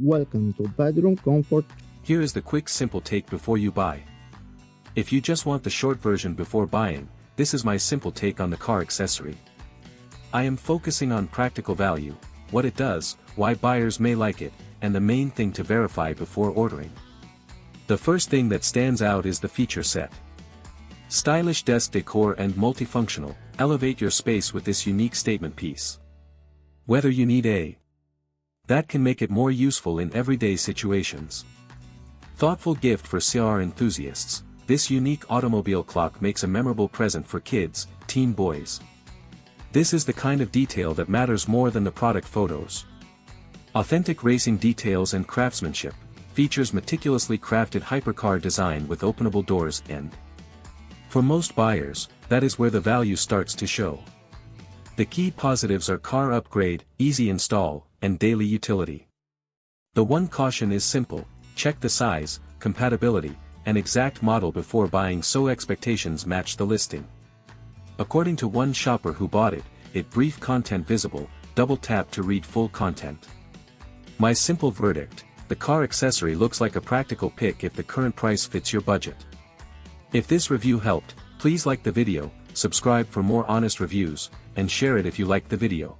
Welcome to Bedroom Comfort. Here is the quick simple take before you buy. If you just want the short version before buying, this is my simple take on the car accessory. I am focusing on practical value, what it does, why buyers may like it, and the main thing to verify before ordering. The first thing that stands out is the feature set. Stylish desk decor and multifunctional, elevate your space with this unique statement piece. Whether you need that can make it more useful in everyday situations. Thoughtful gift for car enthusiasts, this unique automobile clock makes a memorable present for kids, teen boys. This is the kind of detail that matters more than the product photos. Authentic racing details and craftsmanship, features meticulously crafted hypercar design with openable doors and for most buyers, that is where the value starts to show. The key positives are car upgrade, easy install, and daily utility. The one caution is simple, check the size, compatibility, and exact model before buying so expectations match the listing. According to one shopper who bought it brief content visible, double tap to read full content. My simple verdict, the car accessory looks like a practical pick if the current price fits your budget. If this review helped, please like the video, subscribe for more honest reviews, and share it if you liked the video.